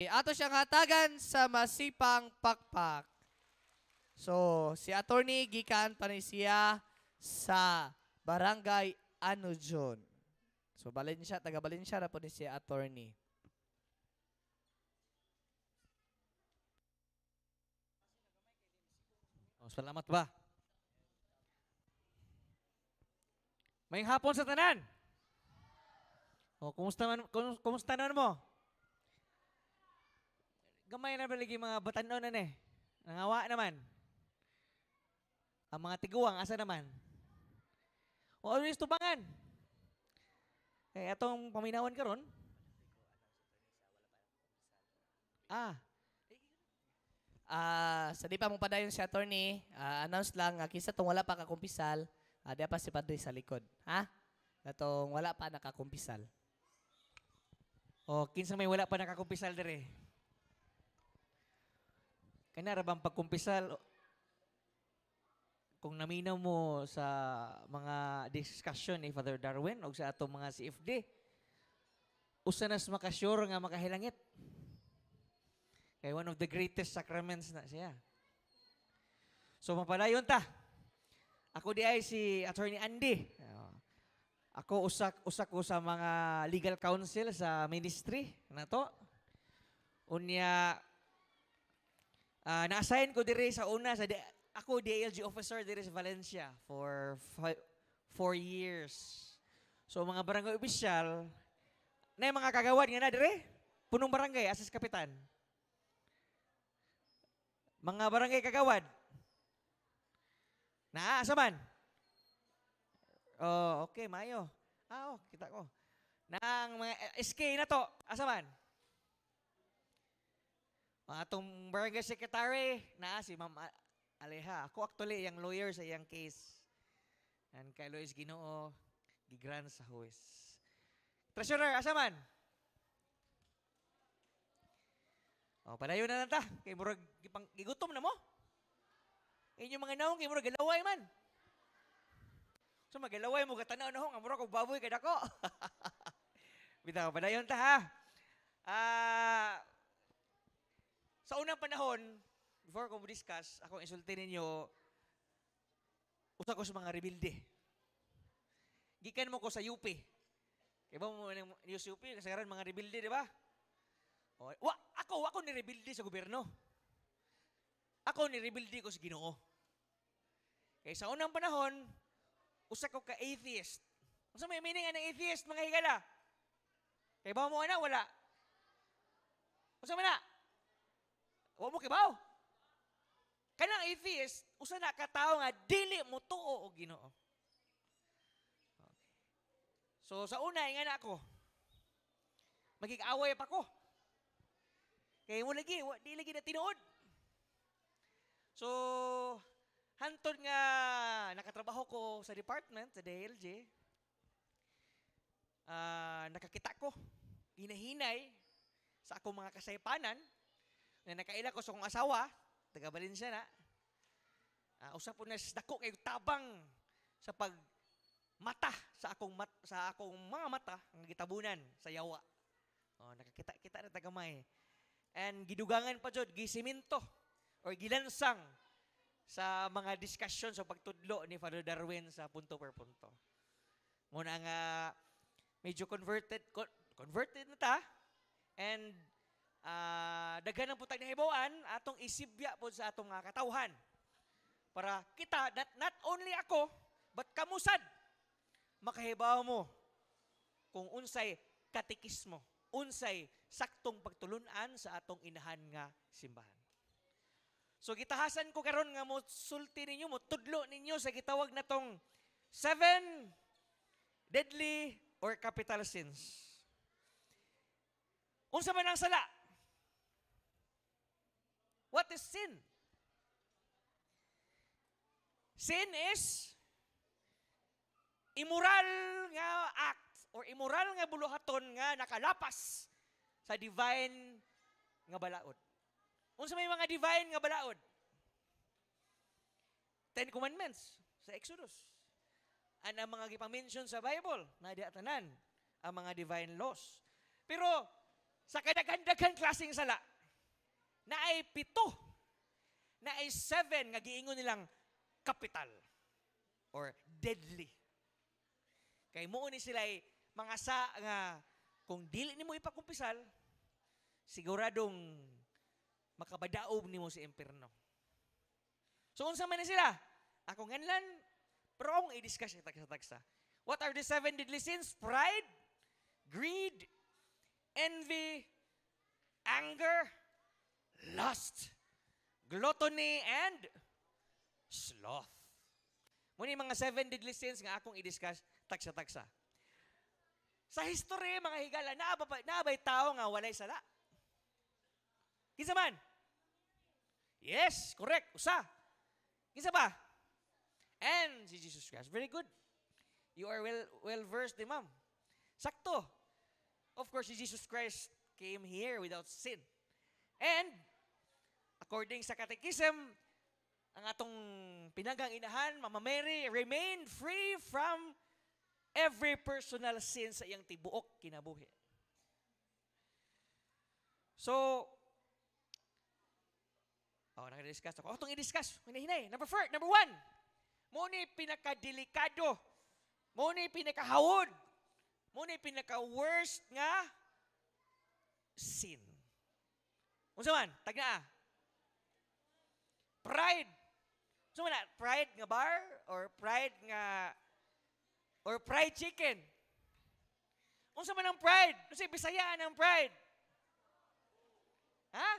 Okay, ato siyang hatagan sa masipang pakpak. So, si attorney gikan pa ni siya sa Barangay Anujon. So, Valencia, taga Valencia na po ni siya attorney. Oh, salamat ba? May hapon sa tanan. Oh, kumusta naman mo? Gamay na baligi mga batanon na eh. Nangawa naman. Ang mga tiguang, asa naman? O ano yung tubangan? Eh, atong paminawan karon. Ah, Sa di pa mo padayon si attorney, announce lang, kisa tong wala pa kakumpisal, diya pa si Padre sa likod. Ha? Katong wala pa nakakumpisal. o kinsa may wala pa nakakumpisal dire. Kanara bang pagkumpisal kung naminaw mo sa mga discussion ni Father Darwin o sa atong mga CFD, usa nas makasure nga makahilangit. Kay one of the greatest sacraments na siya. So mapadayon ta. Ako di ay si Attorney Andy. Ako usak ko sa mga legal counsel sa ministry na to. Unya na-assign ko dire sa una ako DLG officer dire sa Valencia for 4 years. So mga barangay official na mga kagawad nga na dire. Punong barangay as kapitan. Mga barangay kagawad. Asa man? Oh, okay, mayo. Kita ko. Nang mga SK na to, asa man? Mga atong barangay secretary, si Ma'am Aleha. Ako actually, yung lawyer sa iyang case. And kay Luis Ginoo, gigran sa huwes. Treasurer, asa man? Padayon na lang ta. Kay murag gigutom na mo. Inyong mga naong, kay murag galaway man. So magalaway mo gatanaw na ho, nga murag og baboy kay dako. Bitaw, padayon ta ha. Sa unang panahon, before ko discuss, akong isulti ninyo, usa ko sa mga rebilde. Gikan mo ko sa UP. Kaya ba mo yung UP, kasaran mga rebilde, di ba? Ako ni-rebuildi sa gobyerno. Ako ni-rebuildi ko sa Ginoo. Kaya sa unang panahon, usa ko ka-atheist. Ano may meaning ng atheist, mga higala? Kaya ba mo na? Wala. Ano na? Huwag mo kibaw. Kanang atheist, usa na katao nga, dili mo tuo o Ginoo. So sa una, nga na ako, magig-away pa ko. Kaya mo lagi, di lagi na tinuod. So, hantod nga nakatrabaho ko sa department, sa DLG, nakakita ko, hinahinay sa akong mga kasaypanan, na nakaila ko sa akong asawa, taga Valencia na, usap po na dako kay tabang sa pagmata sa akong mga mata, ang gitabunan sa yawa. Nakakita na tagamay. And gidugangan pa jud gisiminto or gilansang sa mga discussion sa pagtudlo ni Father Darwin sa punto per punto. Muna nga medyo converted na ta and daghan ang putay na hibawan atong isibya po sa atong katawhan para kita not only ako but kamusad makahibaw mo kung unsay katikismo, unsay saktong pagtulunan sa atong inahan nga simbahan. So gitahasan ko karon nga mo sulti ninyo, mo tudlo ninyo sa gitawag natong 7 deadly or capital sins. Unsa man ang sala? What is sin? Sin is immoral nga act or immoral nga buluhaton nga nakalapas sa divine nga balaod. Unsa may mga divine nga balaod? 10 Commandments sa Exodus. Ang mga gipamention sa Bible, na di atanan ang mga divine laws. Pero sa kadaghan-daghan klaseng sala, na ay 7, na ay 7 nga giingon nilang capital or deadly. Kay mo ni sila ay mga sa nga kung dili nimo ipakumpisal, siguradong makabadaob nimo sa impierno. So unsa man ni sila? Ako nganlan, pero akong i-discuss sa tagsa-tagsa. What are the 7 deadly sins? Pride, greed, envy, anger, lust, gluttony, and sloth. Muna yung mga 7 deadly sins nga akong i-discuss tagsa-tagsa. Sa history, mga higala, naabay tao nga walay sala. Kinsa man? Yes, correct. Usa. Kinsa ba? And si Jesus Christ. Very good. You are well versed, ma'am. Sakto. Of course, si Jesus Christ came here without sin. And according sa catechism, ang atong pinagang inahan, Mama Mary, remain free from every personal sin sa iyang tibuok kinabuhi. So, naka-discuss ako. Itong i-discuss. Hinay. Number 1. Muna pinakadelikado. Muna pinakahawod. Muna pinaka-worst nga sin. Unsa man? Tagna. Pride. Unsa man na? Pride nga bar or fried chicken. Unsa man ang pride? Unsa Bisayaan ang pride? Ha?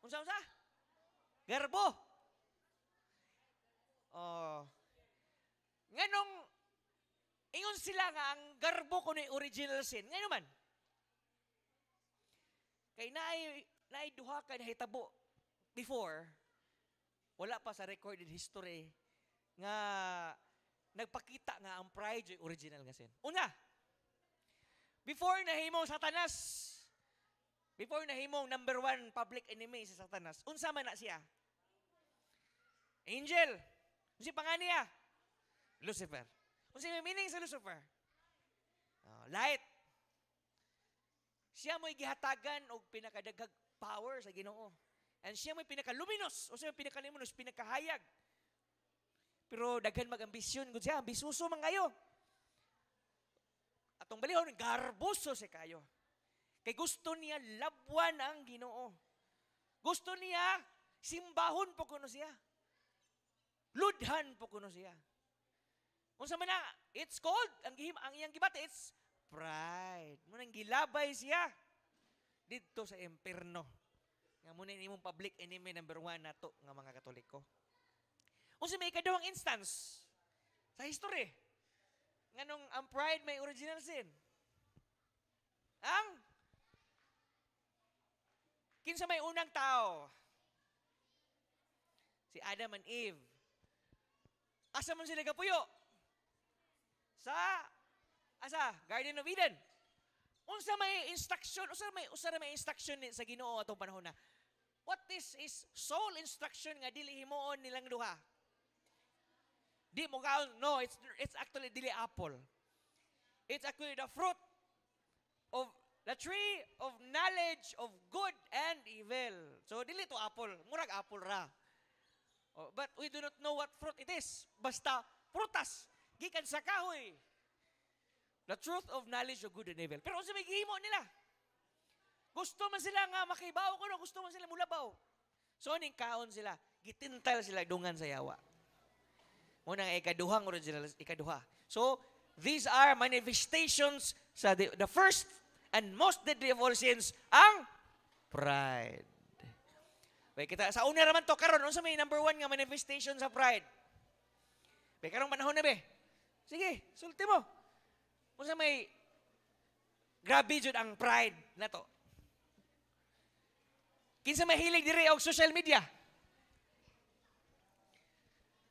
Unsa? Garbo. Nganong ingon sila nga ang garbo kuno original sin. Ngano man? Kay naay duha ka nahitabo before, wala pa sa recorded history nga nagpakita nga ang pride yung original nga sin. Una, before nahimong Satanas, before nahimong number 1 public enemy si Satanas, unsa man na siya? Angel. Unsa pangalan niya? Lucifer. Unsa may meaning sa Lucifer? Light. Siya mo'y gihatagan og pinakadaghang power sa Ginoo. And siya mo'y pinaka-luminous, o siya mo'y pinaka-luminous, pinakahayag. Pero daghan mag-ambisyon gud siya, ambisuso man kayo. Atong balihon, garboso si kayo. Kay gusto niya labwan ang Ginoo. Gusto niya simbahon po kuno siya. Ludhan po kuno siya. Unsa man na, it's called, ang iyang gibati, it's pride. Munang gilabay siya dito sa impierno. Nga muna imong public enemy number 1 nato nga mga Katoliko. Unsa may ikadawang instance sa history nganong ang pride may original sin? Ang kinsa may unang tao? Si Adam and Eve. Asa man sila gapuyo? Sa Garden of Eden. Unsa may instruction, usa may instruction sa Ginoo atong panahon na. What is sole instruction nga dili himuon nilang duha? Di mo kaon, no, it's actually dili apple. It's actually the fruit of the tree of knowledge of good and evil. So dili to apple, murag apple ra. But we do not know what fruit it is. Basta prutas gikan sa kahoy. The truth of knowledge of good and evil. Pero unsa may gihimo nila? Gusto man sila nga makibaw kuno, gusto man sila mulabaw. So ning kaon sila, gitintal sila dungan sa yawa. Muna nga ikaduhang original, ikaduha. So these are manifestations sa the first and most deadly of all sins, ang pride. Bay kita sa una raman to karon unsa may number 1 nga manifestation sa pride? Bay karong panahon na be. Sige, sulti mo. Unsa may grabe jud ang pride nato. Kinsa may hilig diri og social media?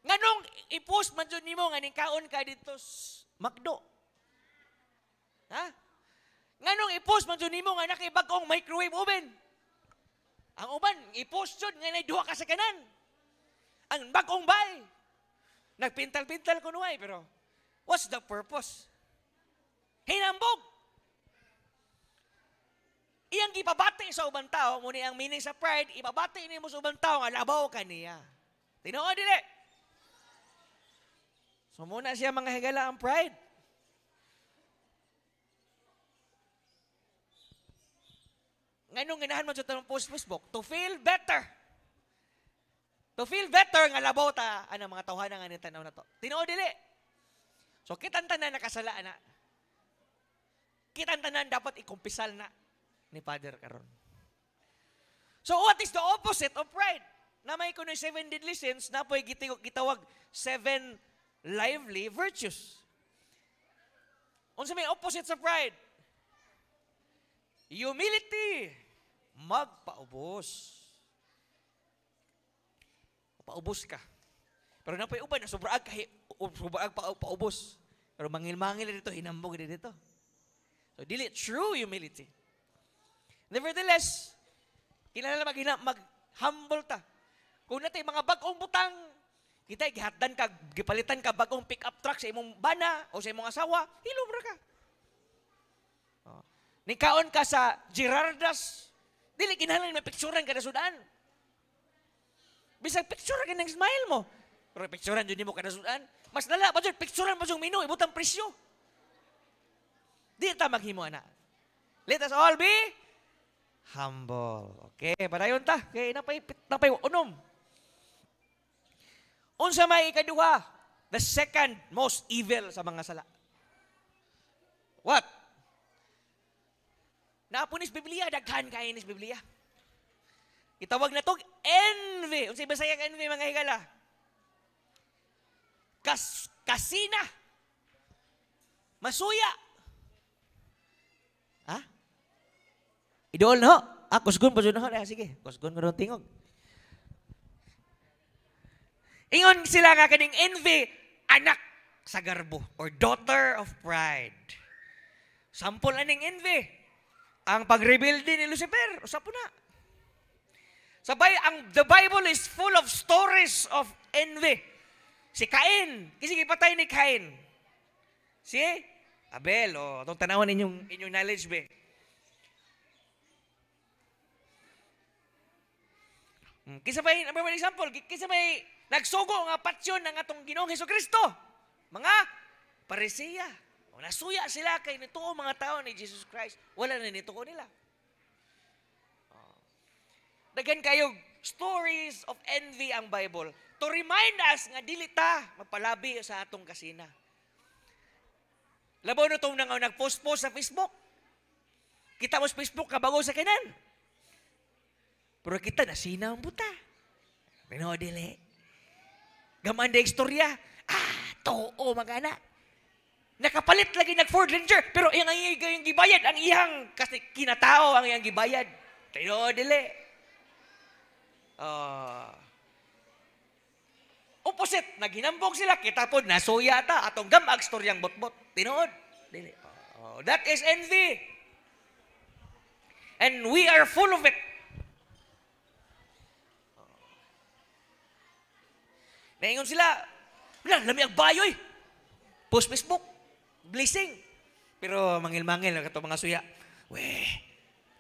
Nganong i-post man jud nimo nga ning kaon ka dito McDo? Ha? Nganong i-post man jud nimo nga nakibag-ong microwave oven? Ang uban, i-post jud nga nay duha ka sa kanan. Ang bag-ong bay. Nagpintal-pintal ko nuway, pero what's the purpose? Hinambog. iyang gipabati sa ubang tao, muna ang meaning sa pride, ipabati nimo sa ubang tao, nga labaw ka niya. Tinuod dili. So muna siya mga higala ang pride. Nganong ganahan man sa tanong post Facebook, to feel better. To feel better nga labaw ta ana mga tawhana nga ni tanaw na to. Tinuod dili. So kitang tanan nakasala na. Kitang tanan dapat ikumpisal na ni Father karon. So what is the opposite of pride? Na may kuno 7 deadly sins na po'y gitawag 7 lively virtues. Unsa may opposite sa pride? Humility. Magpaubos. Paubos ka. Pero napay uban na sobraag paubos. Pero mangil-mangil dito, hinambog dito. So dili true humility. Nevertheless, kinahanglan mag-humble ta. Kung natay mga bagong butang, kita gihatdan ka, gipalitan ka bagong pick-up truck sa imong bana o sa imong asawa, hilom ra ka. Nikaon ka sa Girardas, dili kinahanglan may picturean kada sudan. Bisag picturean ka ng smile mo. Pero picturean jud nimo kada sudan. Mas lala pa jud picturean pa jud mino ibutang presyo. Di ta maghimo ana. Let us all be humble. Okay, padayon ta. Kay napay unom. Unsa may ikaduha? The second most evil sa mga sala. What? Naapunis Biblia, daghan kayo nis Biblia. Itawag na to envy. Unsay basaya ka envy mga higala? Kasina. Masuya. Ha? Idol no? Kusgon pa dyan na. Sige, kusgon ko doon tingog. Ingon sila nga kaning envy, anak sa garbo or daughter of pride. Sample aning envy. Ang pag-rebuild din ni Lucifer, usap po na. The Bible is full of stories of envy. Si Cain, kasi ipatay ni Cain. Si Abel, itong tanawan inyong knowledge be. Kisa may, number one example, kisa may nagsugo nga patsyon ng atong Ginoong Hesukristo. Mga Parisiya. Nasuya sila kay nituo mga tao ni Jesus Christ. Wala na nituo nila. Daghan kayo stories of envy ang Bible to remind us nga dili ta magpalabi sa atong kasina. Labaw na itong nag-post-post sa Facebook. Kita mo sa Facebook kabago sa kanan. Pero kita nasina ang buta. Pero dili. Gaman da istorya. Too mga anak. Nakapalit lagi nag-Ford Ranger, pero yung gibayad, ang iyang, kasi kinatao ang iyang gibayad. Pero dili. Opposite, naghinambog sila, kita po, nasuya ta, atong gamag storyang bot-bot. Tinood. Dili. That is envy. And we are full of it. Naingon sila, lami ang bayoy. Post Facebook. Blessing. Pero mangil-mangil na ito mga suya.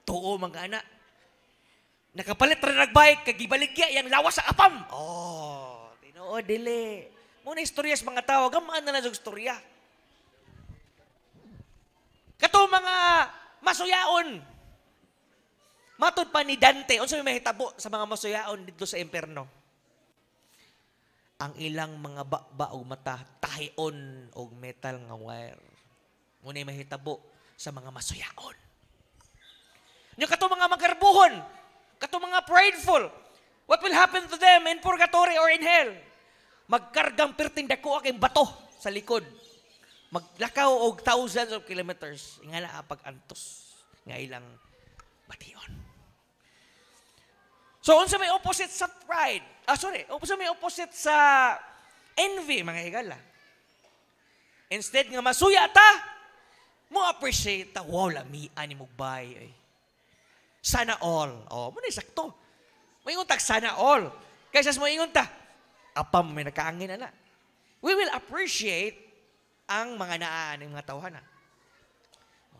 Tuo mga anak. Nakapalit rin nagbike, kagibaligya, yung lawas sa apam. Tinuod, dili. Muna istorya sa mga tao, gamaan na lang yung istorya. Kato mga masuyaon. Matod pa ni Dante, unsa may mahitabo sa mga masuyaon dito sa impyerno. Ang ilang mga bakba o mata, tahion o metal nga wire. Ngunit mahitabo sa mga masuyaon. Yung kato mga magarbuhon, kato mga prideful, what will happen to them in purgatory or in hell? Magkargang perting dako aking bato sa likod. Maglakaw og thousands of kilometers. Nga na pag-antos. Nga ilang bation. So, unsa may opposite sa pride? Unsa may opposite sa envy, mga higala? Instead nga masuya ta, mo appreciate ta, wow, lamian ni mugbay. Sana all. Muna sakto. Moingon ta, sana all. Kaysa mo ingon ta, apam may nakaangin na. We will appreciate ang mga naan ng mga tawhana.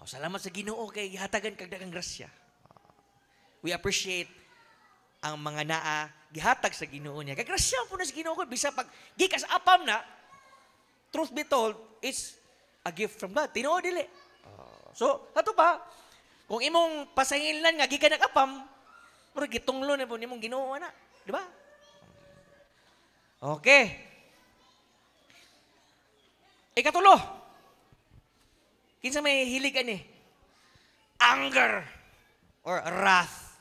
Salamat sa Ginoo kay hatagan kag daghang grasya. we appreciate ang mga naa gihatag sa Ginoo niya. Kay grasya po na sa Ginoo ko bisa pag gikas apam na, truth be told, it's a gift from God. Tinuod dili. So, ato pa, kung imong pasangilan nga gikan nag-apam, pero gitunglo na po nimong Ginoo na, di ba? Okay. Ikatulo. Kinsa may hilig ani? Anger or wrath.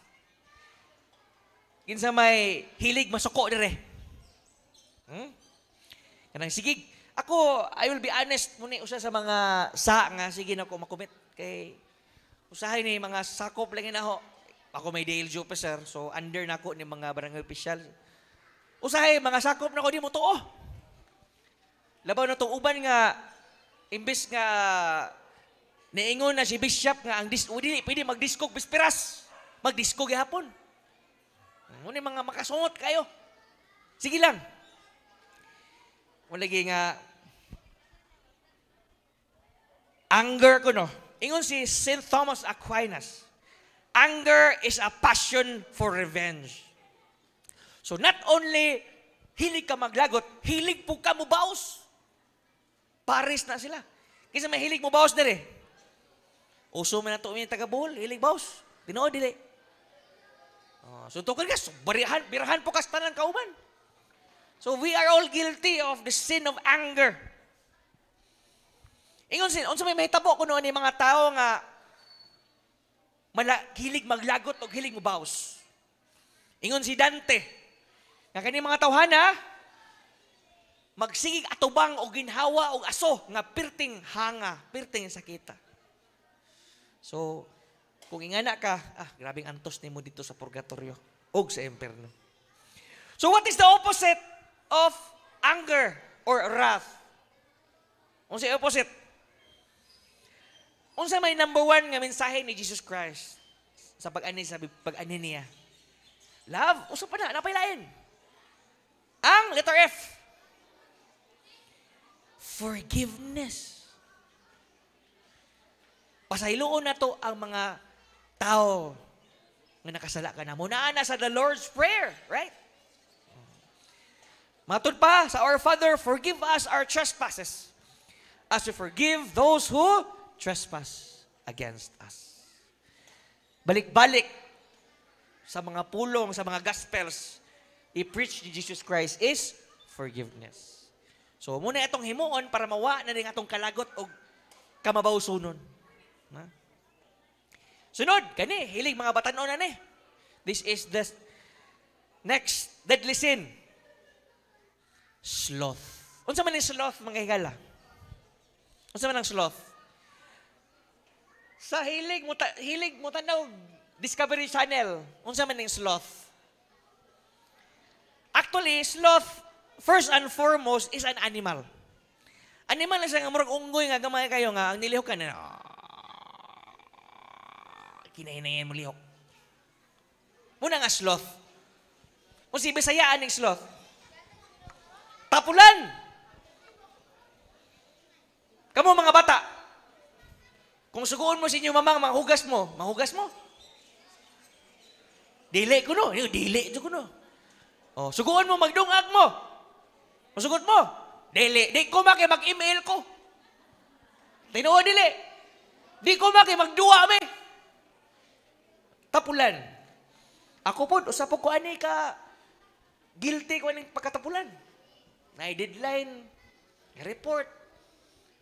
Kinsa may hilig masuko dire? Kanang sigig. Ako, I will be honest muna usa sa mga nga sige na ko makumit kay usahay ni mga sakop lang ako. Ako may DLG officer, so under na ko ni mga barangay official. Usahay mga sakop na ko di mo tuo. Labaw na tong uban nga imbes nga niingon na si bishop nga ang dili pwede magdiskog bisperas. Magdiskog gihapon. Muna mga makasungot kayo. Sige lang. Wala nga anger ko no. Ingon si St. Thomas Aquinas. Anger is a passion for revenge. So not only hilig ka maglagot, hilig po ka mo baos. Paris na sila. Kasi may hilig mo baos dere. Uso man na ito yung taga-Bohol, hilig baos. Tinood dili. So tukol ka, birahan po kastanan kauban. So we are all guilty of the sin of anger. Ingon sin, unsa may mahitabo kuno ni mga tao nga hilig maglagot o hilig mubaws. Ingon si Dante, nga kani mga tawhana magsigig atubang o ginhawa o aso nga pirting hanga, pirting sakita. So kung ingana ka, grabing antos nimo dito sa purgatorio o sa impierno. So what is the opposite of anger or wrath? Unsa yung opposite? Unsa may number 1 nga mensahe ni Jesus Christ sa pag-ani niya? Love, usa pa na, napailain. Ang letter F. Forgiveness. Pasayloon na to ang mga tao nga nakasala ka na. Munaan na sa the Lord's Prayer, right? Matod pa sa Our Father, forgive us our trespasses as we forgive those who trespass against us. Balik-balik sa mga pulong, sa mga gospels, i-preach ni Jesus Christ is forgiveness. So, muna itong himuon para mawa na rin atong kalagot o kamabawsunon. Sunod, kani, hilig mga batanon na ni. This is the next deadly sin. Sloth. Unsa man ang sloth, mga higala? Unsa man ang sloth? Sa hilig mo tanaw Discovery Channel, unsa man ang sloth? Actually, sloth, first and foremost, is an animal. Animal na siya nga murag unggoy nga gamay kayo nga, ang nilihok ka na, kinahinayan mo lihok. Muna nga sloth. Kung si Bisayaan ng sloth, tapulan. Kamu mga bata, kung suguon mo sa inyo mamang mahugas mo. Dili ko no, dili ko no. Oh, suguon mo magdungag mo. Masugot mo. Dili, di ko maki mag-email ko. Tinuod dili. Di ko maki magduwa me. Tapulan. Ako po, usap ko ani ka guilty ko aning pagkatapulan. Na deadline, report,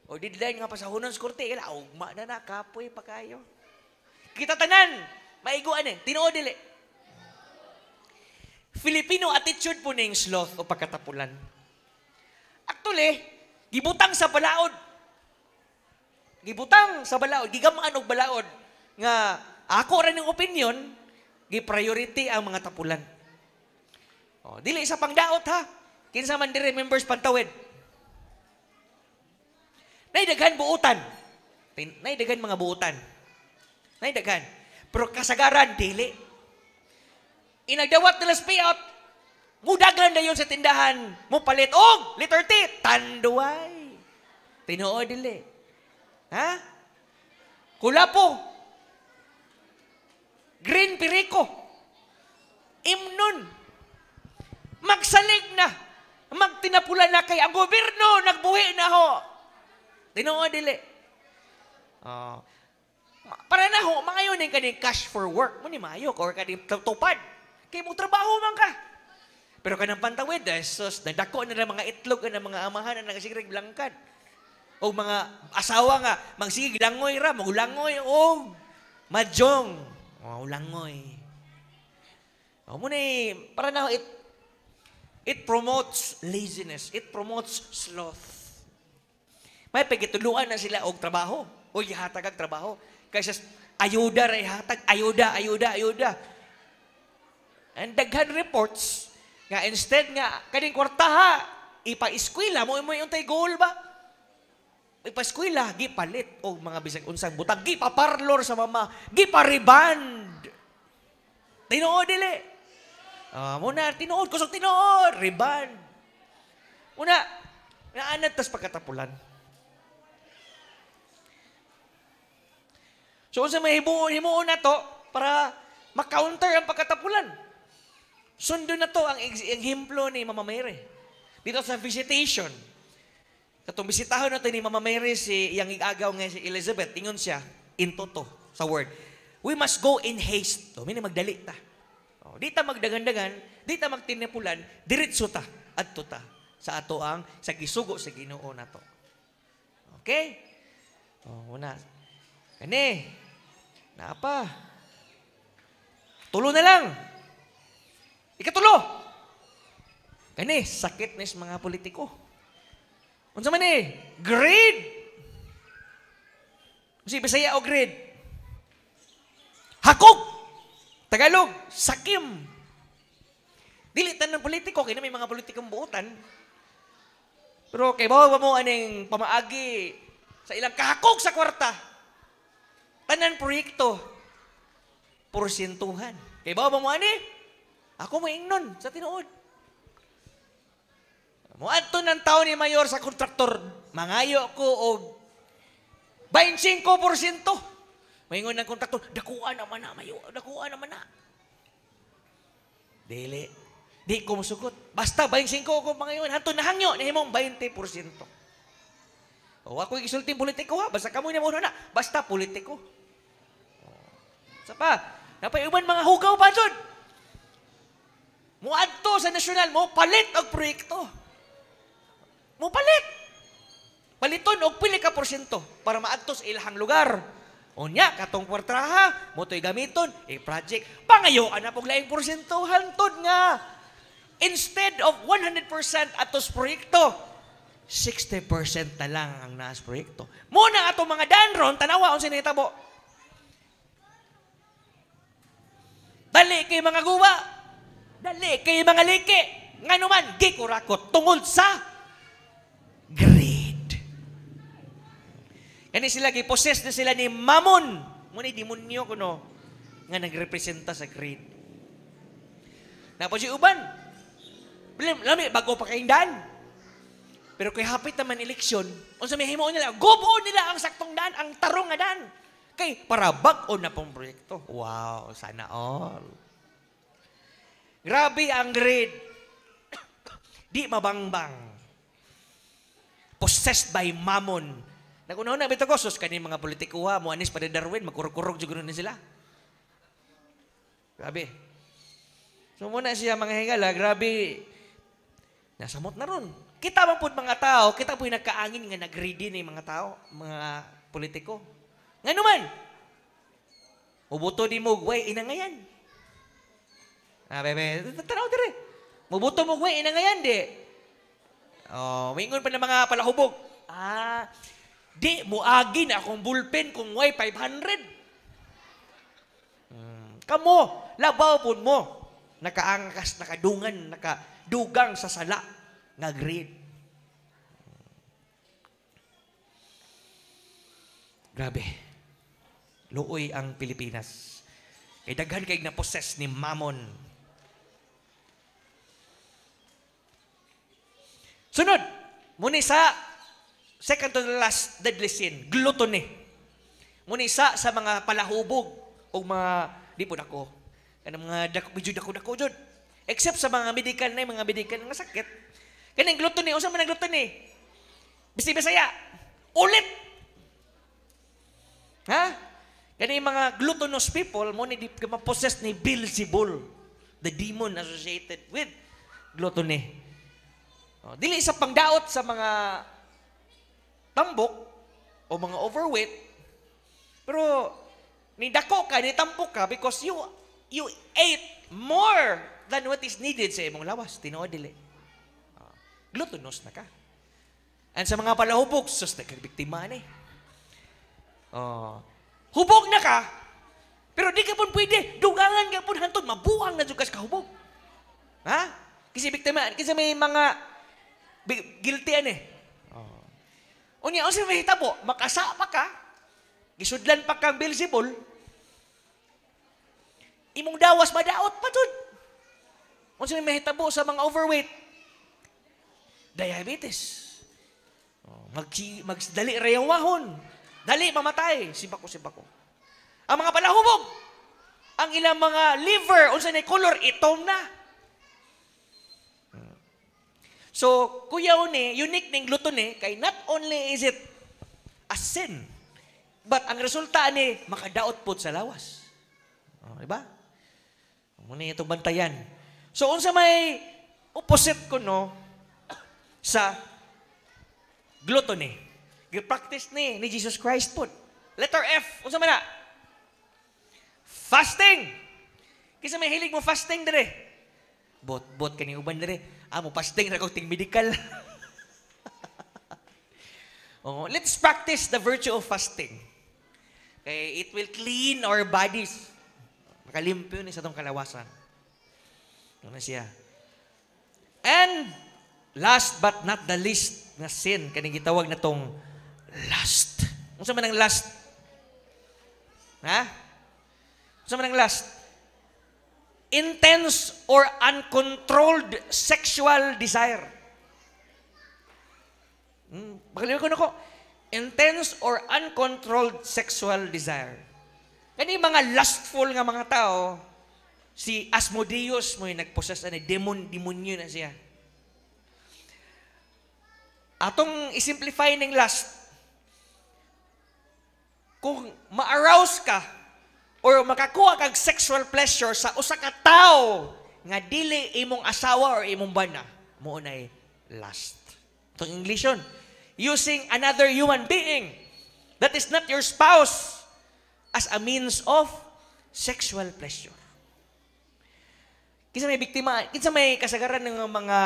o deadline nga pasahunan sa korte, kaya ugma na kapoy pa kayo. Kita tanan, maiguan tinuod dili. Filipino attitude po ning sloth o pagkatapulan. Actually, gibutang sa balaod. Gigamaan og balaod nga ako rin ng opinion, gi-priority ang mga tapulan. O, dili isa pang daot ha. Kinsa man dire members pantawid. Naidaghan buutan. Naidaghan mga buutan. Naidaghan. Pero kasagaran, dili. Inagdawat nila sa payout, mudagan na yun sa tindahan, mo palit, letter T, tanduay. Tinuod dili. Ha? Kula po. Green Perico. Imnon. Magsalig na. Magtinapula na kay ang gobyerno. Nagbuhi na ho. Tinuod dili. Para na ho, mga yun yung kaning cash for work. Muni maayok or kaning tupad. Kaya mo trabaho man ka. Pero kanang pantawid, sus, nagdako na mga itlog na mga amahan na nagsigrig blangkad. O mga asawa nga, magsigig langoy ra, magulangoy, o majong. O, langoy. O, muna para na it promotes laziness. It promotes sloth. May pagituluan na sila og trabaho. O ihatag ang trabaho. Kaysa ayuda ray hatag, ayuda. And daghan reports nga instead nga kaning kwartaha ipa-eskwela mo yung tay goal ba? Ipa-eskwela gipalit og mga bisag unsang butang, gipaparlor sa mama, gipa-reband. Tinuod dili. Muna tinuod kusog tinuod, reband. Una naanad tas pagkatapulan. So, unsa may himuon na to para ma-counter ang pagkatapulan. Sundo na to ang ehemplo ni Mama Mary. Dito sa visitation. Katong bisitahon natin ni Mama Mary si yang igagaw nga si Elizabeth. Ingon siya, into to, sa word. We must go in haste. Mini magdali ta. Di ta magdagan-dagan, di ta magtinapulan, diretso ta, adto ta sa ato ang sa gisugo sa Ginoo na to. Okay? Una. Kani. Napa? Tulo na lang. Ikatulo. Kani, sakit na mga politiko. Unsa man greed. Kasi Bisaya o greed. Hakog. Tagalog, sakim. Dilitan ng politiko, kaya may mga politikong buutan. Pero kay bawa mo aning pamaagi sa ilang kahakog sa kwarta. Tanan proyekto, porsentuhan. Kaya ba mo ani? Ako maingnon sa tinuod. Muadto ng taon ni Mayor sa kontraktor, mangayo ko og 25%. Maingon ng kontraktor, dakuan naman na, Mayor, dakuan naman na. Dili. Di ko musugot. Basta 25 ko mangayon, hanto nahangyo ni himong 20%. O ako isulting politiko ha, basta kamo ni mo na, basta politiko. Pa, napayuban mga hugaw pa dyan. Muadto sa nasyonal, mo palit og proyekto. Mo palit. Paliton og pili ka porsyento para maadto sa ilahang lugar. Unya, katong kwartraha, mo to'y gamiton, project, pangayoan na pong laing porsyento, hantod nga. Instead of 100% atos proyekto, 60% na lang ang naas proyekto. Muna atong mga danron, tanawa, kung sinitabo. Dali kay mga guwa. Dali kay mga liki. Nga naman, gikurakot tungod sa greed. Yan sila, gipossess na sila ni Mammon. Muna demonyo kuno nga nagrepresenta sa greed. Napos yung uban. Lami, bago pa kaindan. Pero kay hapit naman eleksyon, unsa may himuon nila, gubuon nila ang saktong daan, ang tarong nga daan. Kay para bag-on na pong proyekto. Wow, sana all. Grabe ang greed. Di mabangbang. Possessed by mammon. Nagunaw na, bito ko, sus, kanin mga politikuha, muanis pa Darwin, magkurog-kurog juga na sila. Grabe. So muna siya mga hingala, grabe. Nasamot na ron. Kita bang po mga tao, kita po yung nagkaangin nga nag-greedy na mga tao, mga politiko. Nga naman, mubuto di mo, way, inangayan. Bebe, tanaw dire. Mubuto mo, way, inangayan, di. Mingon pa ng mga palahubog. Di, muagi na akong bullpen kung way 500. Kamo, labaw po mo. Nakaangkas, nakadungan, nakadugang sa sala. Nga greed. Grabe. Luoy ang Pilipinas. Kay daghan kay na-possess ni Mammon. Sunod, muni sa second to the last deadly sin, gluttony. Muni sa mga palahubog o mga di po dako. Kanang mga dako, medyo dako jud. Except sa mga medical nga sakit. Kaning gluttony, unsa man ang gluttony? Bisi Bisaya, ulit. Ha? Kani mga gluttonous people mo ni di ma-possess ni Beelzebul, the demon associated with gluttony. Dili sa pangdaot sa mga tambok o mga overweight, pero ni dako ka, ni tampok ka because you ate more than what is needed sa imong lawas. Tinuod dili. Gluttonous na ka. And sa mga palahubog, sus, nagkabiktima na eh. Hubog na ka, pero di ka pun pwede. Dugangan ka pun hantod, mabuang na dugas ka hubog. Ha? Kasi biktima, kasi may mga guilty eh. Unya, o may hitabo, makasa pa ka, gisudlan pa kang Beelzebul, imong dawas, madaot pa dun. O may hitabo sa mga overweight, diabetes. Magdali rayawahon. Dali mamatay. Sibako. Ang mga palahubog, ang ilang mga liver, unsa na color, itom na. So, kuyaw ni, unique ning gluttony, kay not only is it a sin, but ang resulta ni, makadaot po sa lawas. Diba? Muna itong bantayan. So, unsa may opposite ko, no, sa gluttony. Gi-practice ni Jesus Christ po. Letter F, unsa man na? Fasting. Kisa may hilig mo fasting dire. Bot kani uban dire. Mo fasting ra kog ting medical. Let's practice the virtue of fasting. Okay, it will clean our bodies. Makalimpyo ni sa tong kalawasan. Ano siya? And last but not the least na sin kani gitawag na tong lust. Unsa man ang lust? Ha? Unsa man ang lust? Intense or uncontrolled sexual desire. Bakaliw ko na ko. Intense or uncontrolled sexual desire. Kani mga lustful nga mga tao, si Asmodeus mo yung nagpossess na demonyo na siya. Atong isimplify ng lust, kung ma-arouse ka or makakuha kag sexual pleasure sa usa ka tao nga dili imong asawa or imong bana, mo unay lust. Itong English yun. Using another human being that is not your spouse as a means of sexual pleasure. Kinsa may biktima, kinsa may kasagaran ng mga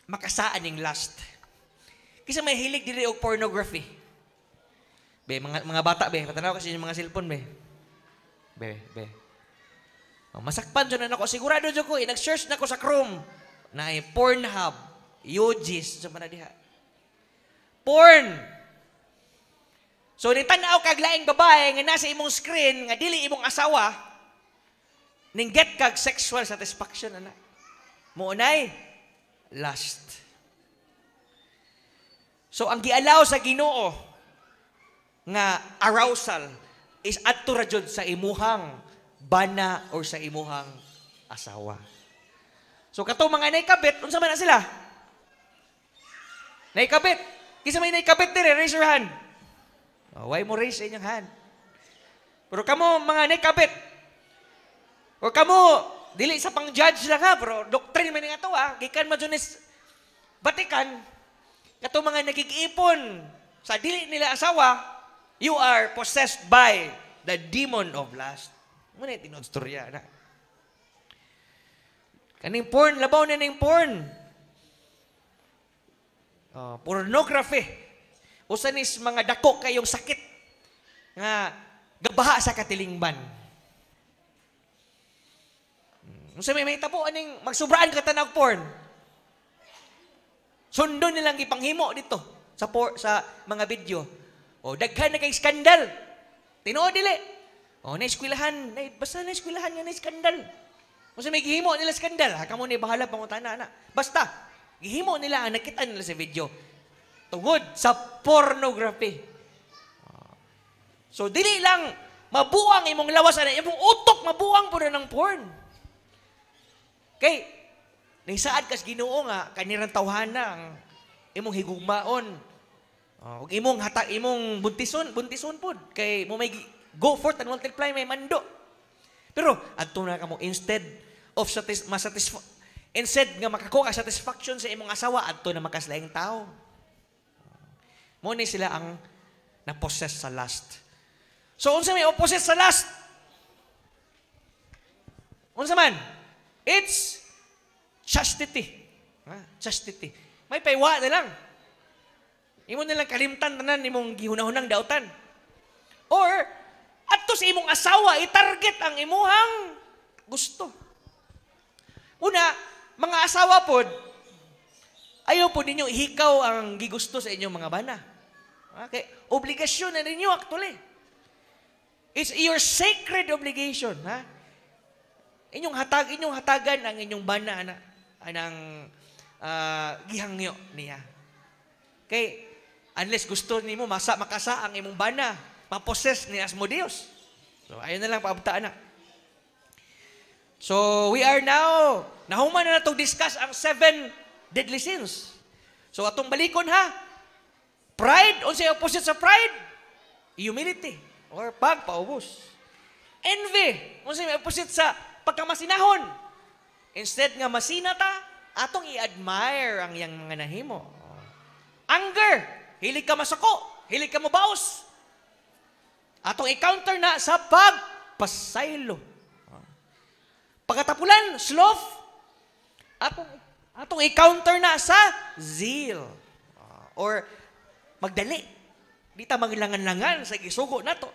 makasaan ng lust. Kinsa may hilig dili og pornography. Be, mga bata, be. Patanaw kasi yung mga cellphone, be. Be. Masakpan dyan na ako. Sigurado dyan ko, nag-search na ako sa Chrome. Na Pornhub, UGIS, sa mana diha. Porn. So, nitanaw kag laing babae nga nasa imong screen, nga dili imong asawa, ning get kag sexual satisfaction, anak. Muunay, lust. So, ang gialaw sa Ginoo, nga arousal is adto ra jud sa imuhang bana or sa imuhang asawa. So kato mga naikabit, unsa man na sila? Naikabit. Kinsa may naikabit dire, raise your hand. Why mo raise inyong hand? Pero kamo mga naikabit. O kamo dili sa pang-judge lang ha, pero doctrine man nga to ha, gikan man junis Vatican, kato mga nagig-ipon sa dili nila asawa, you are possessed by the demon of lust. Muna yung tinudstorya na. Kaning porn, labaw na ng porn. Pornography. Usanis mga dako kayong sakit nga gabaha sa katilingban. Unsa may tabo aning magsubraan ka tanag porn. Sundon nilang ipanghimo dito sa mga video. Daghan na kay skandal. Tinuod dili. Na-eskwelahan. Basta na-eskwelahan nga na-skandal. Kung may gihimo nila skandal, kamo ni bahala pangutana na. Basta, gihimo nila, nakita nila sa video. Tungod sa pornography. So, dili lang mabuang imong lawas ana, imong utok mabuang po na ng porn. Kay nisaad kas Ginoo nga kanirang tawhana ang imong higugmaon. Ug imong buntison pod kay mo may go forth and multiply may mando. Pero adto na kamo instead nga makakuha ka satisfaction sa imong asawa adto na makaslaing tao. Mo ni sila ang na-possess sa lust. So unsa may opposite sa lust? Unsa man? It's chastity. Chastity. May paywa na lang. Imo nilang kalimtan tanan imong gihunahunang dautan. Or adto sa imong asawa i-target ang imuhang gusto. Una, mga asawa pod ayaw po ninyo ihikaw ang gigusto sa inyong mga bana. Okay, obligasyon na ninyo actually. It's your sacred obligation, ha? Inyong hatagan ang inyong bana anang gihangyo niya. Kay unless gusto nimo makasa ang imong bana, ma-possess ni asmo Dios. So ayun na lang paabtaan na. So we are now nahuman na to discuss ang 7 deadly sins. So atong balikon ha. Pride, unsay opposite sa pride? Humility or pagpaubos. Envy, unsay opposite sa pagkamasinahon? Instead nga masina ta, atong i-admire ang iyang mga nahimo. Anger, hilig ka masako, hilig ka mabaos. Atong i-counter na sa pagpasaylo. Pagkatapulan, sloth. Atong i-counter na sa zeal. Or magdali. Di ta maglangan-langan sa gisugo nato.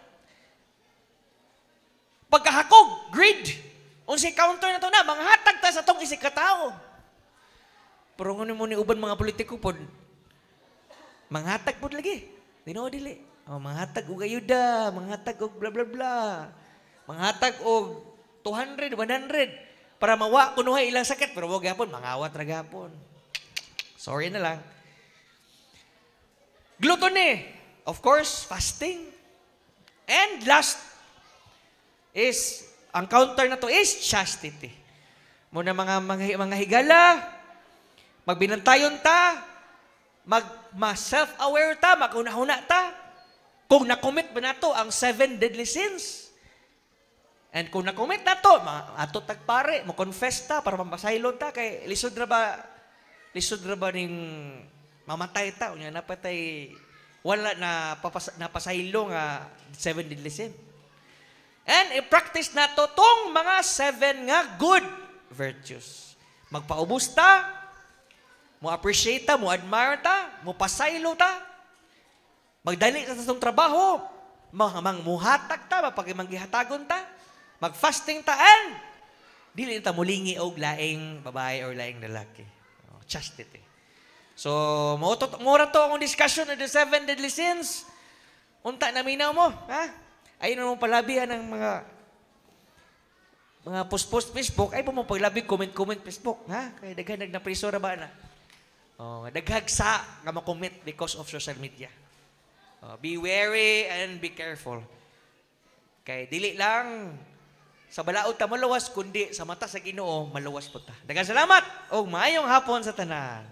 Pagkahakog, greed. Unsay counter na to na, manghatag ta sa tong isikatao. Pero ngunin mo ni uban mga politiko pod, manghatag pod lagi. Dino dili. Manghatag og ayuda, manghatag og bla bla bla. Manghatag og 200, 100 para mawa kunuhay ilang sakit pero wag gyapon mangawat ra gyapon. Sorry na lang. Gluttony, of course, fasting. And last is ang counter na to is chastity. Muna mga higala, magbinantayon ta, self-aware ta, maghuna-huna ta. Kung na-commit ba nato ang 7 deadly sins, and kung na-commit na to, ato tagpare, mo confess ta para mapasaylon ta kay lisod ra ba ning mamatay ta unya napatay wala na napasaylo nga 7 deadly sin. And i-practice nato tong mga 7 nga good virtues. Magpaubos ta, mo appreciate ta, mo admire ta, mo pasaylo ta. Magdali ta sa tong trabaho, muhatag ta, mapagimangihatagon ta. Mag-fasting ta and dili ta mulingi og laing babae or laing lalaki. Chastity. So, mura to akong discussion of the 7 deadly sins. Unta na minaw mo, ha? Ayun na mong palabihan ng mga post Facebook. Ay po mo paglabi, comment Facebook, ha? Kaya daghan nagnapriso ra ba na? Daghag sa nga makomment because of social media. Be wary and be careful. Kay dili lang sa balaod ta maluwas, kundi sa mata sa Ginoo maluwas po ta. Daghang salamat o maayong hapon sa tanan.